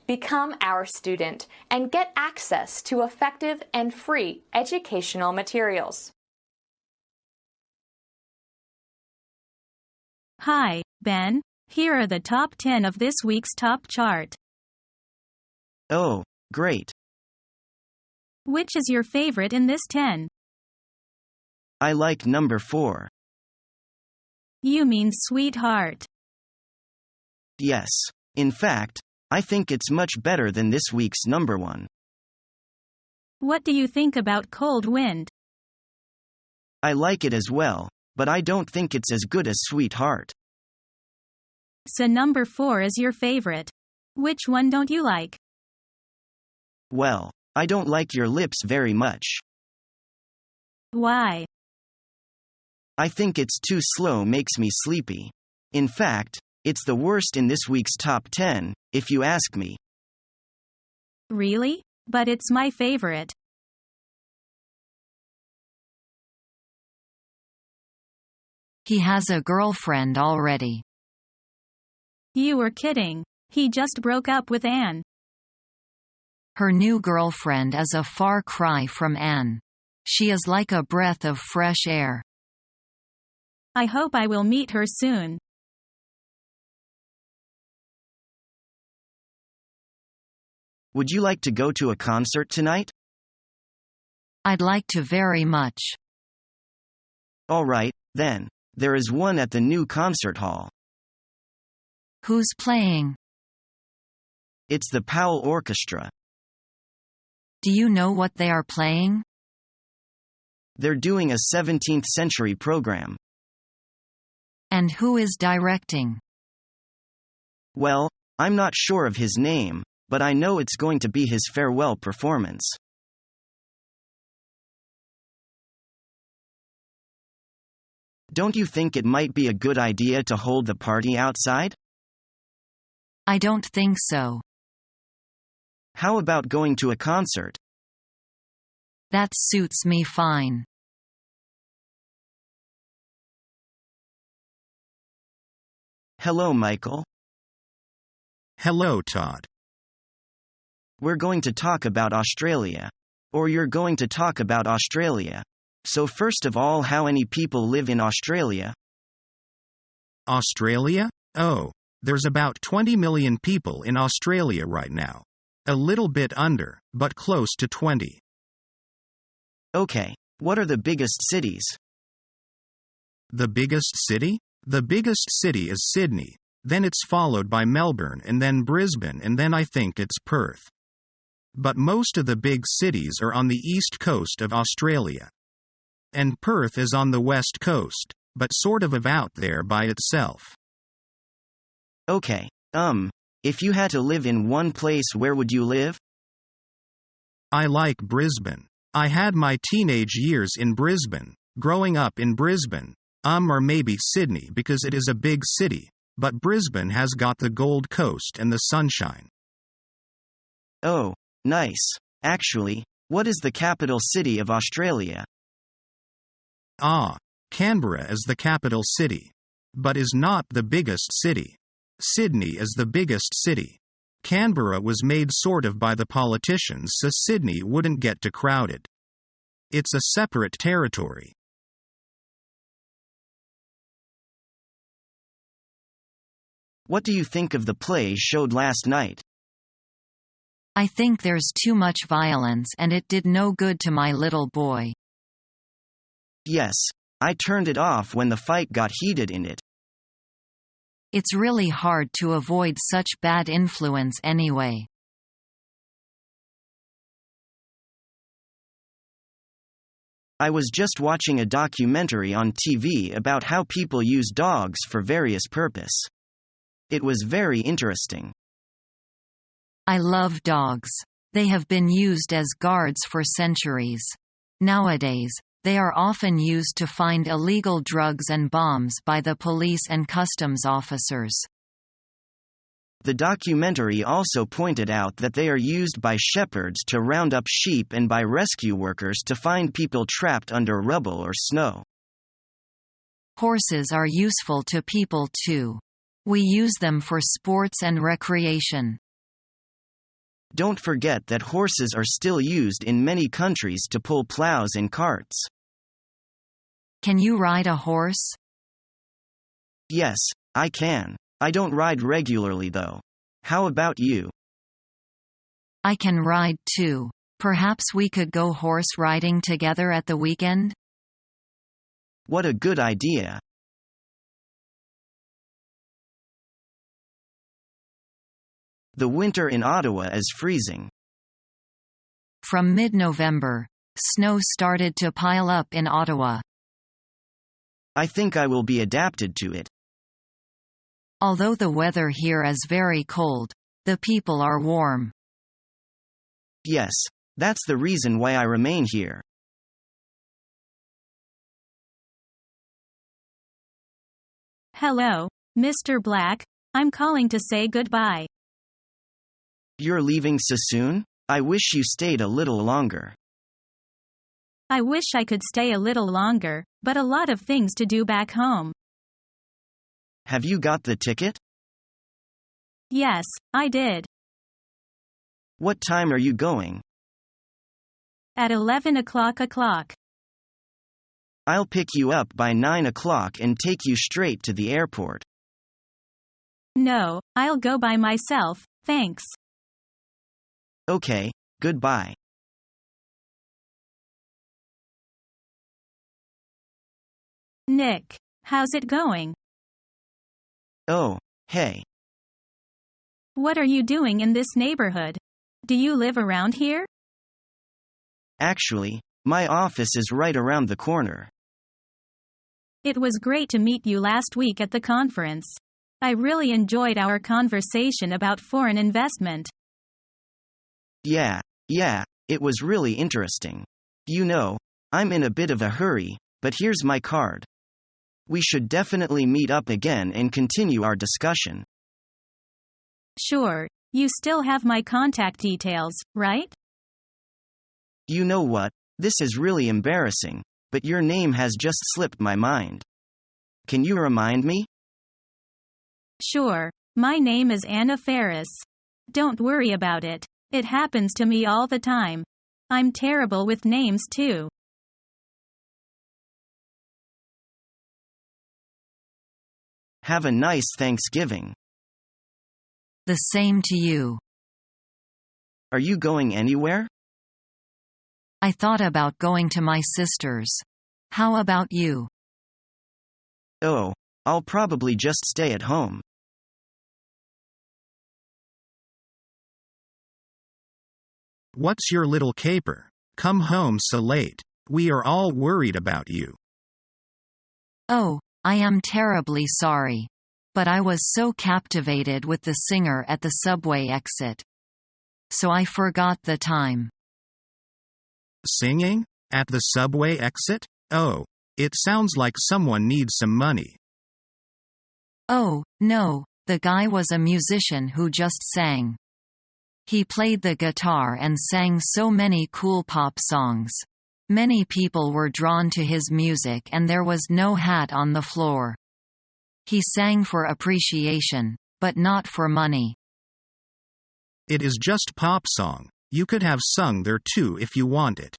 Become our student and get access to effective and free educational materials. Hi, Ben. Here are the top 10 of this week's top chart. Oh, great. Which is your favorite in this 10? I like number 4. You mean Sweetheart. Yes. In fact, I think it's much better than this week's number 1. What do you think about Cold Wind? I like it as well, but I don't think it's as good as Sweetheart. So number 4 is your favorite. Which one don't you like? Well, I don't like Your Lips very much. Why? I think it's too slow, makes me sleepy. In fact, it's the worst in this week's top 10, if you ask me. Really? But it's my favorite. He has a girlfriend already. You were kidding. He just broke up with Anne. Her new girlfriend is a far cry from Anne. She is like a breath of fresh air. I hope I will meet her soon. Would you like to go to a concert tonight? I'd like to very much. All right, then. There is one at the new concert hall. Who's playing? It's the Powell Orchestra. Do you know what they are playing? They're doing a 17th century program. And who is directing? Well, I'm not sure of his name, but I know it's going to be his farewell performance. Don't you think it might be a good idea to hold the party outside? I don't think so. How about going to a concert? That suits me fine. Hello, Michael. Hello, Todd. We're going to talk about Australia. Or you're going to talk about Australia. So first of all, how many people live in Australia? Australia? Oh, there's about 20 million people in Australia right now. A little bit under, but close to 20. Okay, what are the biggest cities? The biggest city? The biggest city is Sydney, then it's followed by Melbourne and then Brisbane and then I think it's Perth. But most of the big cities are on the east coast of Australia. And Perth is on the west coast, but sort of out there by itself. Okay, if you had to live in one place, where would you live? I like Brisbane. I had my teenage years in Brisbane, growing up in Brisbane, or maybe Sydney because it is a big city, but Brisbane has got the Gold Coast and the sunshine. Oh, nice. Actually, what is the capital city of Australia? Canberra is the capital city. But is not the biggest city. Sydney is the biggest city. Canberra was made sort of by the politicians so Sydney wouldn't get too crowded. It's a separate territory. What do you think of the play showed last night? I think there's too much violence and it did no good to my little boy. Yes, I turned it off when the fight got heated in it. It's really hard to avoid such bad influence anyway. I was just watching a documentary on TV about how people use dogs for various purpose. It was very interesting. I love dogs. They have been used as guards for centuries. Nowadays, they are often used to find illegal drugs and bombs by the police and customs officers. The documentary also pointed out that they are used by shepherds to round up sheep and by rescue workers to find people trapped under rubble or snow. Horses are useful to people too. We use them for sports and recreation. Don't forget that horses are still used in many countries to pull plows and carts. Can you ride a horse? Yes, I can. I don't ride regularly though. How about you? I can ride too. Perhaps we could go horse riding together at the weekend? What a good idea. The winter in Ottawa is freezing. From mid-November, snow started to pile up in Ottawa. I think I will be adapted to it. Although the weather here is very cold, the people are warm. Yes, that's the reason why I remain here. Hello, Mr. Black. I'm calling to say goodbye. You're leaving so soon? I wish you stayed a little longer. I wish I could stay a little longer, but a lot of things to do back home. Have you got the ticket? Yes, I did. What time are you going? At 11 o'clock. I'll pick you up by 9 o'clock and take you straight to the airport. No, I'll go by myself, thanks. Okay, goodbye. Nick, how's it going? Oh, hey. What are you doing in this neighborhood? Do you live around here? Actually, my office is right around the corner. It was great to meet you last week at the conference. I really enjoyed our conversation about foreign investment. Yeah, it was really interesting. You know, I'm in a bit of a hurry, but here's my card. We should definitely meet up again and continue our discussion. Sure, you still have my contact details, right? You know what, this is really embarrassing, but your name has just slipped my mind. Can you remind me? Sure, my name is Anna Ferris. Don't worry about it. It happens to me all the time. I'm terrible with names too. Have a nice Thanksgiving. The same to you. Are you going anywhere? I thought about going to my sister's. How about you? Oh, I'll probably just stay at home. What's your little caper? Come home so late. We are all worried about you. Oh, I am terribly sorry. But I was so captivated with the singer at the subway exit. So I forgot the time. Singing? At the subway exit? Oh, it sounds like someone needs some money. Oh, no, the guy was a musician who just sang. He played the guitar and sang so many cool pop songs. Many people were drawn to his music and there was no hat on the floor. He sang for appreciation, but not for money. It is just pop song. You could have sung there too if you want it.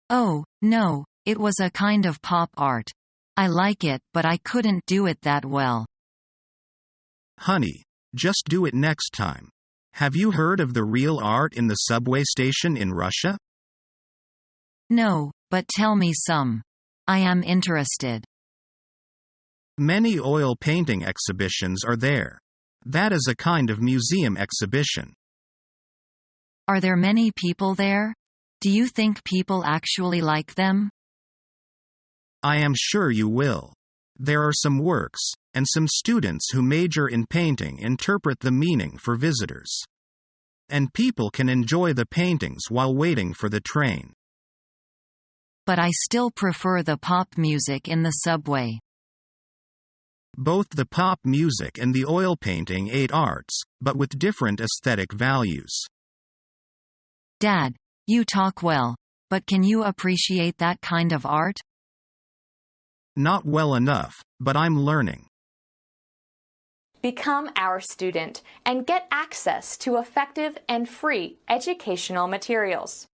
Oh, no, it was a kind of pop art. I like it but I couldn't do it that well. Honey, just do it next time. Have you heard of the real art in the subway station in Russia? No, but tell me some. I am interested. Many oil painting exhibitions are there. That is a kind of museum exhibition. Are there many people there? Do you think people actually like them? I am sure you will. There are some works, and some students who major in painting interpret the meaning for visitors. And people can enjoy the paintings while waiting for the train. But I still prefer the pop music in the subway. Both the pop music and the oil painting aid arts, but with different aesthetic values. Dad, you talk well, but can you appreciate that kind of art? Not well enough, but I'm learning. Become our student and get access to effective and free educational materials.